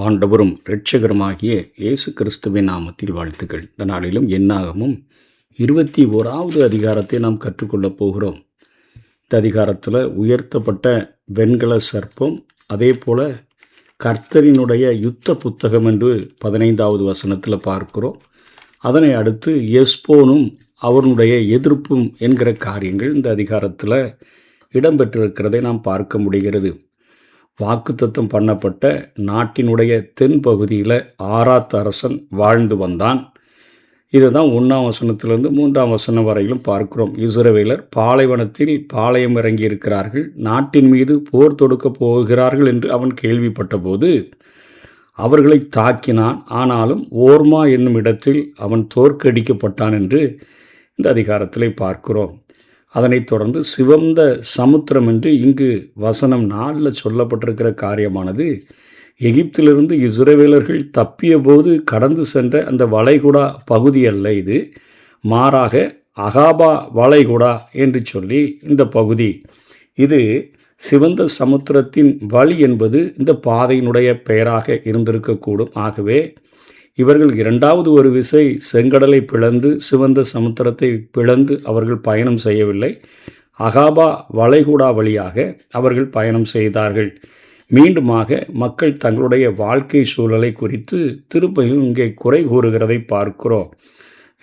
ஆண்டவரும் இரட்சகருமாகிய இயேசு கிறிஸ்துவின் நாமத்தில் வாழ்த்துக்கள். இந்த நாளிலும் என்னாகமும் 21வது அதிகாரத்தை நாம் கற்றுக்கொள்ளப் போகிறோம். இந்த அதிகாரத்தில் உயர்த்தப்பட்ட வெண்கல சர்ப்பம், அதே போல கர்த்தரினுடைய யுத்த புத்தகம் என்று 15வது வசனத்தில் பார்க்கிறோம். அதனை அடுத்து எஸ்போனும் அவனுடைய எதிர்ப்பும் என்கிற காரியங்கள் இந்த அதிகாரத்தில் இடம்பெற்றிருக்கிறதை நாம் பார்க்க முடிகிறது. வாக்குத்தத்தம் பண்ணப்பட்ட நாட்டினுடைய தென் பகுதியில் ஆராத் அரசன் வாழ்ந்து வந்தான். இதை தான் 1ஆம் வசனத்திலிருந்து 3ஆம் வசனம் வரையிலும் பார்க்கிறோம். இஸ்ரவேலர் பாலைவனத்தில் பாளையம் இறங்கி இருக்கிறார்கள், நாட்டின் மீது போர் தொடுக்கப் போகிறார்கள் என்று அவன் கேள்விப்பட்ட போது அவர்களை தாக்கினான். ஆனாலும் ஓர்மா என்னும் இடத்தில் அவன் தோற்கடிக்கப்பட்டான் என்று இந்த அதிகாரத்திலே பார்க்கிறோம். அதனைத் தொடர்ந்து சிவந்த சமுத்திரம் என்று இங்கு வசனம் 4 சொல்லப்பட்டிருக்கிற காரியமானது எகிப்திலிருந்து இஸ்ரவேலர்கள் தப்பிய போது கடந்து சென்ற அந்த வளைகுடா பகுதி அல்ல. இது மாறாக அகாபா வளைகுடா என்று சொல்லி இந்த பகுதி, இது சிவந்த சமுத்திரத்தின் வழி என்பது இந்த பாதையினுடைய பெயராக இருந்திருக்கக்கூடும். ஆகவே இவர்கள் 2வது ஒரு விசை செங்கடலை பிளந்து சிவந்த சமுத்திரத்தை பிளந்து அவர்கள் பயணம் செய்யவில்லை. அகாபா வளைகுடா வழியாக அவர்கள் பயணம் செய்தார்கள். மீண்டுமாக மக்கள் தங்களுடைய வாழ்க்கை சூழலை குறித்து திருப்பியும் இங்கே குறை கூறுகிறதை பார்க்கிறோம்.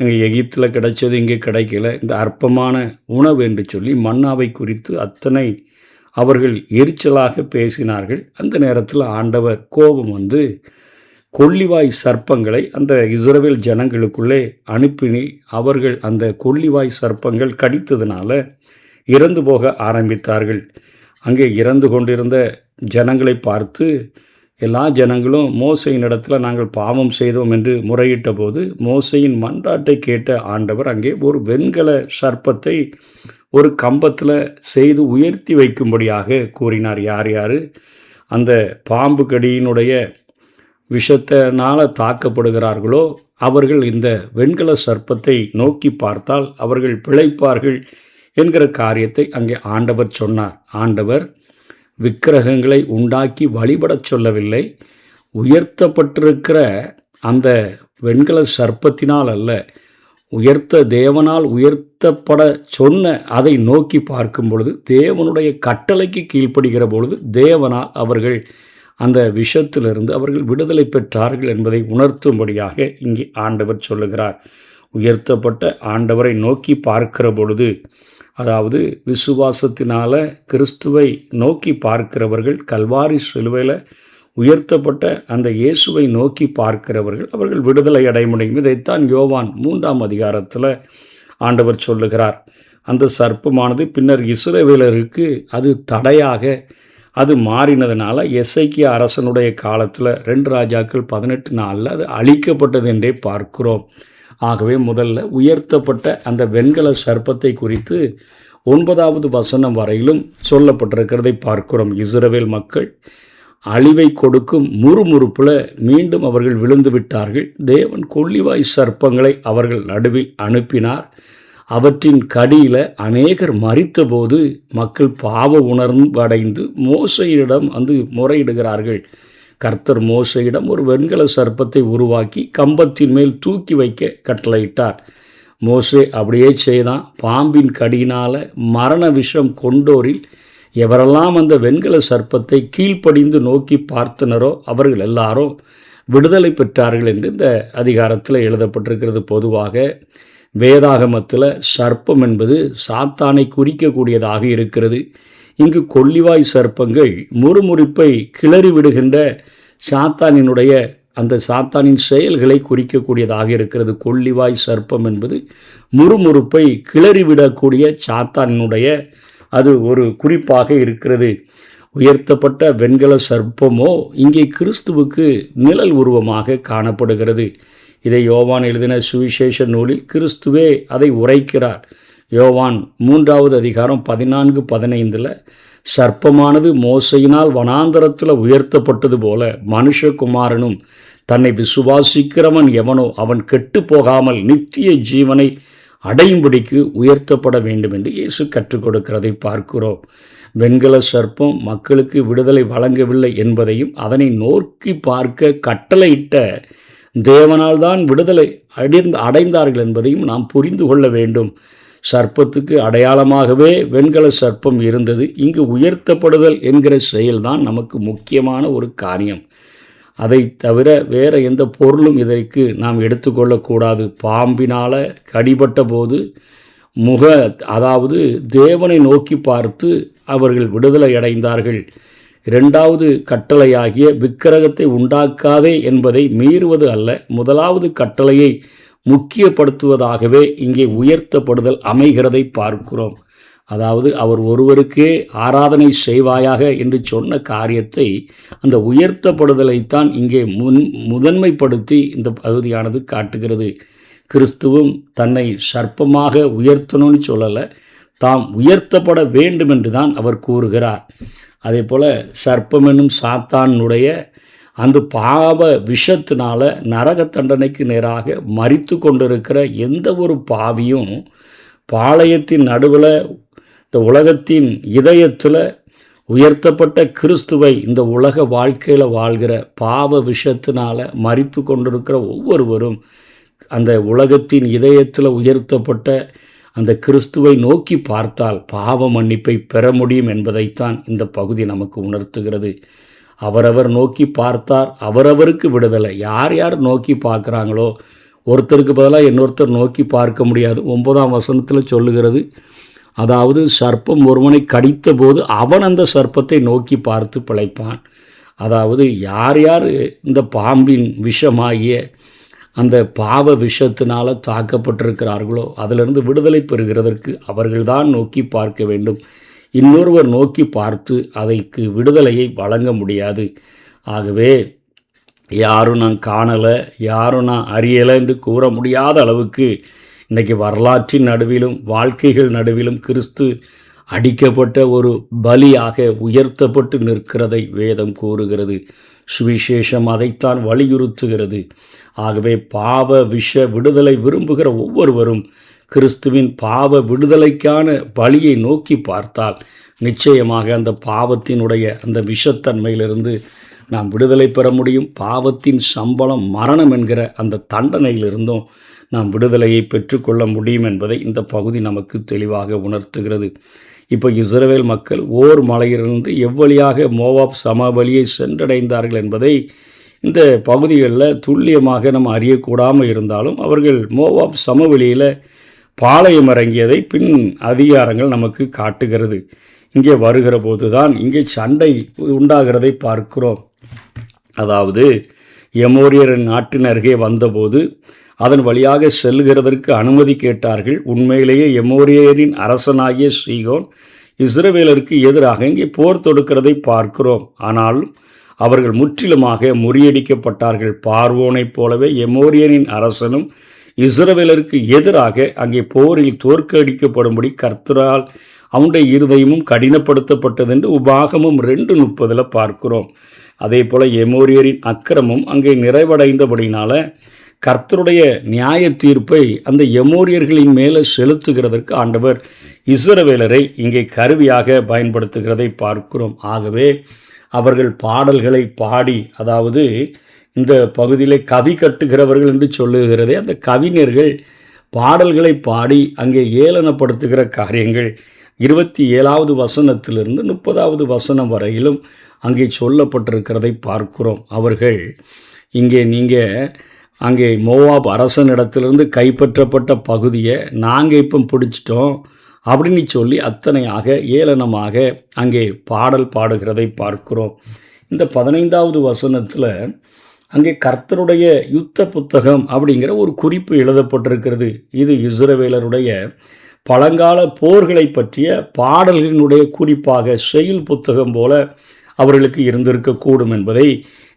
இங்கே எகிப்தில் கிடைச்சது இங்கே கிடைக்கல, இந்த அற்பமான உணவு என்று சொல்லி மன்னாவை குறித்து அத்தனை அவர்கள் எரிச்சலாக பேசினார்கள். அந்த நேரத்தில் ஆண்டவர் கோபம் வந்து கொள்ளிவாய் சர்ப்பங்களை அந்த இஸ்ரவேல் ஜனங்களுக்குள்ளே அனுப்பினி அவர்கள் அந்த கொள்ளிவாய் சர்ப்பங்கள் கடித்ததுனால இறந்து போக ஆரம்பித்தார்கள். அங்கே இறந்து கொண்டிருந்த ஜனங்களை பார்த்து எல்லா ஜனங்களும் மோசையின் இடத்துல நாங்கள் பாவம் செய்தோம் என்று முறையிட்ட போது மோசையின் மன்றாட்டை கேட்ட ஆண்டவர் அங்கே ஒரு வெண்கல சர்ப்பத்தை ஒரு கம்பத்தில் செய்து உயர்த்தி வைக்கும்படியாக கூறினார். யார் அந்த பாம்பு கடியினுடைய விஷத்தினால் தாக்கப்படுகிறார்களோ அவர்கள் இந்த வெண்கல சர்ப்பத்தை நோக்கி பார்த்தால் அவர்கள் பிழைப்பார்கள் என்கிற காரியத்தை அங்கே ஆண்டவர் சொன்னார். ஆண்டவர் விக்கிரகங்களை உண்டாக்கி வழிபடச் சொல்லவில்லை. உயர்த்தப்பட்டிருக்கிற அந்த வெண்கல சர்ப்பத்தினால் அல்ல, தேவனால் உயர்த்தப்பட சொன்ன அதை நோக்கி பார்க்கும் பொழுது, தேவனுடைய கட்டளைக்கு கீழ்ப்படுகிற பொழுது தேவனால் அவர்கள் அந்த விஷத்திலிருந்து அவர்கள் விடுதலை பெற்றார்கள் என்பதை உணர்த்தும்படியாக இங்கே ஆண்டவர் சொல்லுகிறார். உயர்த்தப்பட்ட ஆண்டவரை நோக்கி பார்க்கிற பொழுது, அதாவது விசுவாசத்தினால கிறிஸ்துவை நோக்கி பார்க்கிறவர்கள், கல்வாரி சிலுவையில் உயர்த்தப்பட்ட அந்த இயேசுவை நோக்கி பார்க்கிறவர்கள் அவர்கள் விடுதலை அடைய முடியும். இதைத்தான் யோவான் 3ஆம் அதிகாரத்தில் ஆண்டவர் சொல்லுகிறார். அந்த சர்ப்பமானது பின்னர் இஸ்ரவேலருக்கு அது தடையாக அது மாறினதுனால எசேக்கியா அரசனுடைய காலத்தில் 2 ராஜாக்கள் 18 அது அழிக்கப்பட்டது என்றே பார்க்கிறோம். ஆகவே முதல்ல உயர்த்தப்பட்ட அந்த வெண்கல சர்ப்பத்தை குறித்து 9வது வசனம் வரையிலும் சொல்லப்பட்டிருக்கிறதை பார்க்கிறோம். இஸ்ரவேல் மக்கள் அழிவை கொடுக்கும் முறுமுறுப்பில் மீண்டும் அவர்கள் விழுந்து விட்டார்கள். தேவன் கொள்ளிவாய் சர்ப்பங்களை அவர்கள் நடுவில் அனுப்பினார். அவற்றின் கடியில் அநேகர் மரித்தபோது மக்கள் பாவ உணர்வு அடைந்து மோசையிடம் வந்து முறையிடுகிறார்கள். கர்த்தர் மோசையிடம் ஒரு வெண்கல சர்ப்பத்தை உருவாக்கி கம்பத்தின் மேல் தூக்கி வைக்க கட்டளையிட்டார். மோசே அப்படியே செய்தான். பாம்பின் கடியினால் மரண விஷம் கொண்டோரில் எவரெல்லாம் அந்த வெண்கல சர்ப்பத்தை கீழ்ப்படிந்து நோக்கி பார்த்தனரோ அவர்கள் எல்லாரும் விடுதலை பெற்றார்கள் என்று இந்த அதிகாரத்தில் எழுதப்பட்டிருக்கிறது. பொதுவாக வேதாகமத்தில் சர்ப்பம் என்பது சாத்தானை குறிக்கக்கூடியதாக இருக்கிறது. இங்கு கொள்ளிவாய் சர்ப்பங்கள் முறுமுறுப்பை கிளறி விடுகின்ற சாத்தானினுடைய அந்த சாத்தானின் செயல்களை குறிக்கக்கூடியதாக இருக்கிறது. கொள்ளிவாய் சர்ப்பம் என்பது முறுமுறுப்பை கிளறிவிடக்கூடிய சாத்தானினுடைய அது ஒரு குறிப்பாக இருக்கிறது. உயர்த்தப்பட்ட வெண்கல சர்ப்பமோ இங்கே கிறிஸ்துவுக்கு நிழல் உருவமாக காணப்படுகிறது. இதை யோவான் எழுதின சுவிசேஷ நூலில் கிறிஸ்துவே அதை உரைக்கிறார். யோவான் 3வது அதிகாரம் 14-15 சர்ப்பமானது மோசையினால் வனாந்தரத்தில் உயர்த்தப்பட்டது போல மனுஷகுமாரனும் தன்னை விசுவாசிக்கிறவன் எவனோ அவன் கெட்டு போகாமல் நித்திய ஜீவனை அடையும்படிக்கு உயர்த்தப்பட வேண்டும் என்று இயேசு கற்றுக் கொடுக்கிறதை பார்க்கிறோம். வெண்கல சர்ப்பம் மக்களுக்கு விடுதலை வழங்கவில்லை என்பதையும் அதனை நோக்கி பார்க்க கட்டளையிட்ட தேவனால் தான் விடுதலை அடைந்தார்கள் என்பதையும் நாம் புரிந்து கொள்ள வேண்டும். சர்ப்பத்துக்கு அடையாளமாகவே வெண்கல சர்ப்பம் இருந்தது. இங்கு உயர்த்தப்படுதல் என்கிற செயல்தான் நமக்கு முக்கியமான ஒரு காரியம். அதை தவிர வேறு எந்த பொருளும் இதற்கு நாம் எடுத்துக்கொள்ளக்கூடாது. பாம்பினால் கடிபட்ட போது அதாவது தேவனை நோக்கி பார்த்து அவர்கள் விடுதலை அடைந்தார்கள். இரண்டாவது கட்டளையாகிய விக்கிரகத்தை உண்டாக்காதே என்பதை மீறுவது அல்ல, முதலாவது கட்டளையை முக்கியப்படுத்துவதாகவே இங்கே உயர்த்தப்படுதல் அமைகிறதை பார்க்கிறோம். அதாவது அவர் ஒருவருக்கே ஆராதனை செய்வாயாக என்று சொன்ன காரியத்தை, அந்த உயர்த்தப்படுதலைத்தான் இங்கே முதன்மைப்படுத்தி இந்த பகுதியானது காட்டுகிறது. கிறிஸ்துவும் தன்னை சர்ப்பமாக உயர்த்தணும்னு சொல்லலை, தாம் உயர்த்தப்பட வேண்டும் என்று தான் அவர் கூறுகிறார். அதே போல் சர்ப்பம் என்னும் சாத்தானுடைய அந்த பாவ விஷத்தினால நரக தண்டனைக்கு நேராக மரித்து கொண்டிருக்கிற எந்த ஒரு பாவியும் பாளையத்தின் நடுவில் இந்த உலகத்தின் இதயத்தில் உயர்த்தப்பட்ட கிறிஸ்துவை இந்த உலக வாழ்க்கையில் வாழ்கிற பாவ விஷத்தினால் மரித்து கொண்டிருக்கிற ஒவ்வொருவரும் அந்த உலகத்தின் இதயத்தில் உயர்த்தப்பட்ட அந்த கிறிஸ்துவை நோக்கி பார்த்தால் பாவ மன்னிப்பை பெற முடியும் என்பதைத்தான் இந்த பகுதி நமக்கு உணர்த்துகிறது. அவரவர் நோக்கி பார்த்தார், அவரவருக்கு விடுதலை. யார் யார் நோக்கி பார்க்குறாங்களோ, ஒருத்தருக்கு பதிலாக இன்னொருத்தர் நோக்கி பார்க்க முடியாது. 9ஆம் வசனத்தில் சொல்லுகிறது, அதாவது சர்ப்பம் ஒருவனை கடித்த போது அவன் அந்த சர்ப்பத்தை நோக்கி பார்த்து பிழைப்பான். அதாவது யார் யார் இந்த பாம்பின் விஷமாகிய அந்த பாவ விஷத்தினால் தாக்கப்பட்டிருக்கிறார்களோ அதிலிருந்து விடுதலை பெறுகிறதற்கு அவர்கள்தான் நோக்கி பார்க்க வேண்டும். இன்னொருவர் நோக்கி பார்த்து அதைக்கு விடுதலையை வழங்க முடியாது. ஆகவே யாரும் நான் காணலை, யாரும் நான் அறியலை என்று கூற முடியாத அளவுக்கு இன்றைக்கி வரலாற்றின் நடுவிலும் வாழ்க்கைகள் நடுவிலும் கிறிஸ்து அடிக்கப்பட்ட ஒரு பலியாக உயர்த்தப்பட்டு நிற்கிறதை வேதம் கூறுகிறது. சுவிசேஷம் அதைத்தான் வலியுறுத்துகிறது. ஆகவே பாவ விஷ விடுதலை விரும்புகிற ஒவ்வொருவரும் கிறிஸ்துவின் பாவ விடுதலைக்கான பலியை நோக்கி பார்த்தால் நிச்சயமாக அந்த பாவத்தினுடைய அந்த விஷத்தன்மையிலிருந்து நாம் விடுதலை பெற முடியும். பாவத்தின் சம்பளம் மரணம் என்கிற அந்த தண்டனையிலிருந்தும் நாம் விடுதலையை பெற்றுக்கொள்ள முடியும் என்பதை இந்த பகுதி நமக்கு தெளிவாக உணர்த்துகிறது. இப்போ இஸ்ரவேல் மக்கள் ஓர் மலையிலிருந்து எவ்வழியாக மோவாப் சமவெளியை சென்றடைந்தார்கள் என்பதை இந்த பகுதிகளில் துல்லியமாக நம்ம அறியக்கூடாமல் இருந்தாலும் அவர்கள் மோவாப் சமவெளியில் பாளையம் இறங்கியதை பின் அதிகாரங்கள் நமக்கு காட்டுகிறது. இங்கே வருகிற போது தான் இங்கே சண்டை உண்டாகிறதை பார்க்கிறோம். அதாவது எமோரியரின் நாட்டின் அருகே வந்தபோது அதன் வழியாக செல்கிறதற்கு அனுமதி கேட்டார்கள். உண்மையிலேயே எமோரியரின் அரசனாகிய சீகோன் இஸ்ரவேலருக்கு எதிராக இங்கே போர் தொடுக்கிறதை பார்க்கிறோம். ஆனாலும் அவர்கள் முற்றிலுமாக முறியடிக்கப்பட்டார்கள். பார்வோனைப் போலவே எமோரியனின் அரசனும் இஸ்ரவேலருக்கு எதிராக அங்கே போரில் தோற்கடிக்கப்படும்படி கர்த்தரால் அவனுடைய இருதயமும் கடினப்படுத்தப்பட்டது என்று உபாகமம் 2:30 பார்க்கிறோம். அதே போல் எமோரியரின் அக்கிரமம் அங்கே நிறைவடைந்தபடினால கர்த்தருடைய நியாய தீர்ப்பை அந்த எமோரியர்களின் மேலே செலுத்துகிறதற்கு ஆண்டவர் இஸ்ரவேலரை இங்கே கருவியாக பயன்படுத்துகிறதை பார்க்கிறோம். ஆகவே அவர்கள் பாடல்களை பாடி, அதாவது இந்த பகுதியில் கவி கட்டுகிறவர்கள் என்று சொல்லுகிறதே அந்த கவிஞர்கள் பாடல்களை பாடி அங்கே ஏளனப்படுத்துகிற காரியங்கள் 27வது வசனத்திலிருந்து 30வது வசனம் வரையிலும் அங்கே சொல்லப்பட்டிருக்கிறதை பார்க்கிறோம். அவர்கள் நீங்கள் அங்கே மோவாப் அரசனிடத்திலிருந்து கைப்பற்றப்பட்ட பகுதியை நாங்கள் இப்போ பிடிச்சிட்டோம் அப்படின்னு சொல்லி அத்தனையாக ஏளனமாக அங்கே பாடல் பாடுகிறதை பார்க்கிறோம். இந்த 15வது வசனத்தில் அங்கே கர்த்தருடைய யுத்த புத்தகம் அப்படிங்கிற ஒரு குறிப்பு எழுதப்பட்டிருக்கிறது. இது இஸ்ரவேலருடைய பழங்கால போர்களை பற்றிய பாடல்களினுடைய குறிப்பாக செயல் புத்தகம் போல அவர்களுக்கு இருந்திருக்கக்கூடும் என்பதை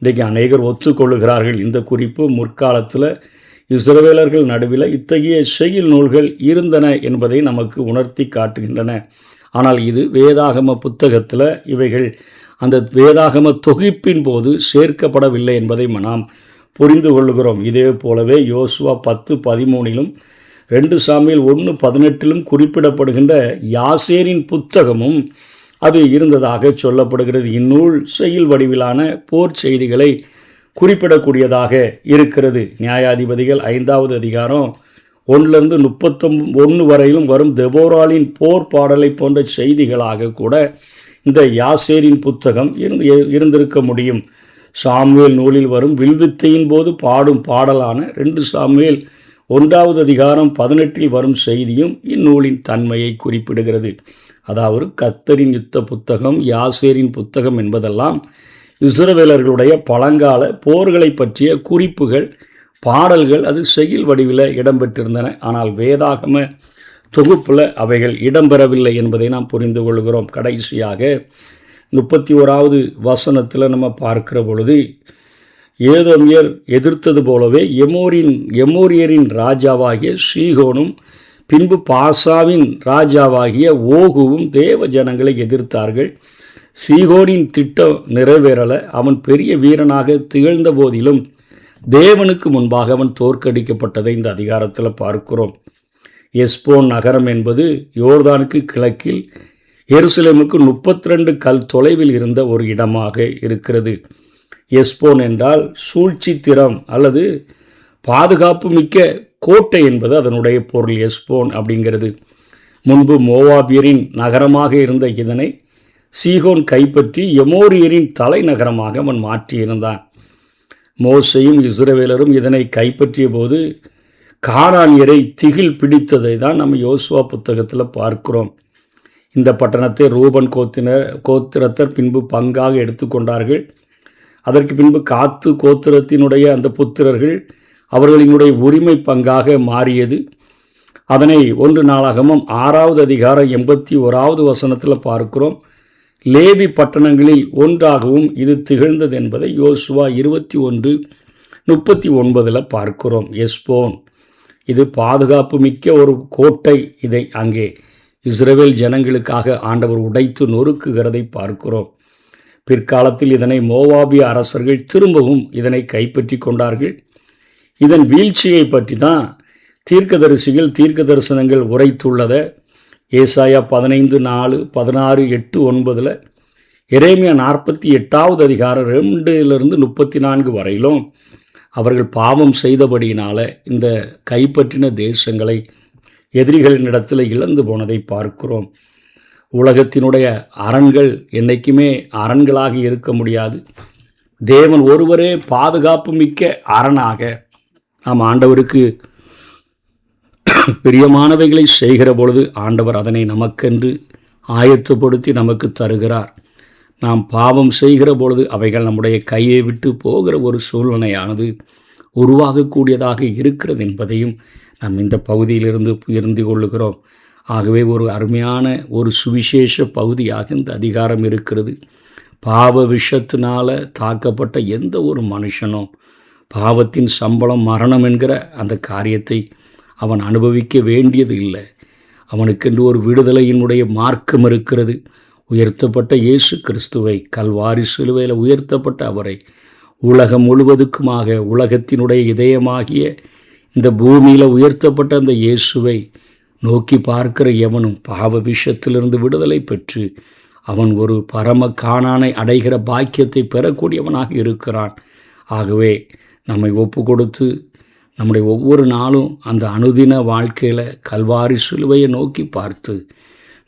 இன்றைக்கு அநேகர் ஒத்துக்கொள்ளுகிறார்கள். இந்த குறிப்பு முற்காலத்தில் இஸ்ரவேலர்கள் நடுவில் இத்தகைய செயல் நூல்கள் இருந்தன என்பதை நமக்கு உணர்த்தி காட்டுகின்றன. ஆனால் இது வேதாகம புத்தகத்தில் இவைகள் அந்த வேதாகம தொகுப்பின் போது சேர்க்கப்படவில்லை என்பதை நாம் புரிந்து கொள்கிறோம். இதே போலவே யோசுவா 10:13 2 சாமுவேல் 1:18 குறிப்பிடப்படுகின்ற யாசேரின் புத்தகமும் அது இருந்ததாக சொல்லப்படுகிறது. இந்நூல் செய்யுள் வடிவிலான போர் செய்திகளை குறிப்பிடக்கூடியதாக இருக்கிறது. நியாயாதிபதிகள் 5வது அதிகாரம் 1 31 வரையிலும் வரும் தெபோராளின் போர் பாடலை போன்ற செய்திகளாக கூட இந்த யாசேரின் புத்தகம் இருந்திருக்க முடியும். சாமுவேல் நூலில் வரும் வில்வித்தையின் போது பாடும் பாடலான 2 சாமுவேல் 1வது அதிகாரம் 18 வரும் செய்தியும் இந்நூலின் தன்மையை குறிப்பிடுகிறது. அதாவது கர்த்தரின் யுத்த புத்தகம், யாசேரின் புத்தகம் என்பதெல்லாம் இஸ்ரவேலர்களுடைய பழங்கால போர்களை பற்றிய குறிப்புகள், பாடல்கள் அது செய்யுள் வடிவில் இடம்பெற்றிருந்தன. ஆனால் வேதாகம தொகுப்பில் அவைகள் இடம்பெறவில்லை என்பதை நாம் புரிந்து கொள்கிறோம். கடைசியாக 31வது வசனத்தில் நம்ம பார்க்கிற பொழுது, ஏதோமியர் எதிர்த்தது போலவே எமோரியரின் ராஜாவாகிய சீகோனும் பின்பு பாசாவின் ராஜாவாகிய ஓகுவும் தேவ ஜனங்களை எதிர்த்தார்கள். சீகோனின் திட்டம் நிறைவேறல. அவன் பெரிய வீரனாக திகழ்ந்த போதிலும் தேவனுக்கு முன்பாக அவன் தோற்கடிக்கப்பட்டதை இந்த அதிகாரத்தில் பார்க்கிறோம். எஸ்போன் நகரம் என்பது யோர்தானுக்கு கிழக்கில் எருசலேமுக்கு 32 கல் தொலைவில் இருந்த ஒரு இடமாக இருக்கிறது. எஸ்போன் என்றால் சூழ்ச்சி திறம் அல்லது பாதுகாப்பு மிக்க கோட்டை என்பது அதனுடைய பொருள். எஸ்போன் அப்படிங்கிறது முன்பு மோவாபியரின் நகரமாக இருந்த இதனை சீகோன் கைப்பற்றி எமோரியரின் தலைநகரமாக அவன் மாற்றியிருந்தான். மோசையும் இஸ்ரவேலரும் இதனை கைப்பற்றிய போது கானானியரை திகில் பிடித்ததை தான் நம்ம யோசுவா புத்தகத்தில் பார்க்கிறோம். இந்த பட்டணத்தை ரூபன் கோத்திரத்தர் பின்பு பங்காக எடுத்துக்கொண்டார்கள். அதற்கு பின்பு காத்து கோத்திரத்தினுடைய அந்த புத்திரர்கள் அவர்களினுடைய உரிமை பங்காக மாறியது. அதனை 1 நாளாகமம் 6வது அதிகாரம் 81வது வசனத்தில் பார்க்கிறோம். லேவி பட்டணங்களில் ஒன்றாகவும் இது திகழ்ந்தது என்பதை யோசுவா 21:39 பார்க்கிறோம். எஸ்போன் இது பாதுகாப்பு மிக்க ஒரு கோட்டை. இதை அங்கே இஸ்ரவேல் ஜனங்களுக்காக ஆண்டவர் உடைத்து நொறுக்குகிறதை பார்க்கிறோம். பிற்காலத்தில் இதனை மோவாபிய அரசர்கள் திரும்பவும் இதனை கைப்பற்றி கொண்டார்கள். இதன் வீழ்ச்சியை பற்றி தான் தீர்க்க தரிசனங்கள் உரைத்துள்ளதை ஏசாயா 15:4, 16, 8, 9, எரேமியா 48வது அதிகாரம் 2-34 வரையிலும் அவர்கள் பாவம் செய்தபடியினால இந்த கைப்பற்றின தேசங்களை எதிரிகளினிடத்தில் இழந்து போனதை பார்க்கிறோம். உலகத்தினுடைய அரண்கள் என்றைக்குமே அரண்களாக இருக்க முடியாது. தேவன் ஒருவரே பாதுகாப்பு மிக்க அரணாக நாம் ஆண்டவருக்கு பிரியமானவைகளை செய்கிற பொழுது ஆண்டவர் அதனை நமக்கென்று ஆயத்தப்படுத்தி நமக்கு தருகிறார். நாம் பாவம் செய்கிற பொழுது அவைகள் நம்முடைய கையை விட்டு போகிற ஒரு சூழ்நிலையானது உருவாகக்கூடியதாக இருக்கிறது என்பதையும் நாம் இந்த பகுதியிலிருந்து புரிந்து கொள்ளுகிறோம். ஆகவே ஒரு அருமையான ஒரு சுவிசேஷ பகுதியாக இந்த அதிகாரம் இருக்கிறது. பாவ விஷத்தினால தாக்கப்பட்ட எந்த ஒரு மனுஷனும் பாவத்தின் சம்பளம் மரணம் என்கிற அந்த காரியத்தை அவன் அனுபவிக்க வேண்டியது இல்லை. அவனுக்கென்று ஒரு விடுதலையினுடைய மார்க்கம் இருக்கிறது. உயர்த்தப்பட்ட இயேசு கிறிஸ்துவை, கல்வாரி சிலுவையில் உயர்த்தப்பட்ட அவரை உலகம் முழுவதுக்குமாக உலகத்தினுடைய இதயமாகிய இந்த பூமியில் உயர்த்தப்பட்ட அந்த இயேசுவை நோக்கி பார்க்கிற எவனும் பாவ விஷயத்திலிருந்து விடுதலை பெற்று அவன் ஒரு பரம காணானை அடைகிற பாக்கியத்தை பெறக்கூடியவனாக இருக்கிறான். ஆகவே நம்மை ஒப்பு கொடுத்து நம்முடைய ஒவ்வொரு நாளும் அந்த அனுதின வாழ்க்கையில் கல்வாரி சிலுவையை நோக்கி பார்த்து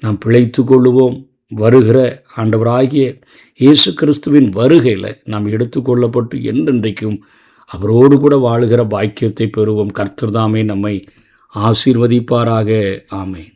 நாம் பிழைத்து கொள்ளுவோம். வருகிற ஆண்டவராகிய இயேசு கிறிஸ்துவின் வருகையில் நாம் எடுத்துக்கொள்ளப்பட்டு என்றென்றைக்கும் அவரோடு கூட வாழுகிற பாக்கியத்தை பெறுவோம். கர்த்தர் தாமே நம்மை ஆசீர்வதிப்பாராக. ஆமென்.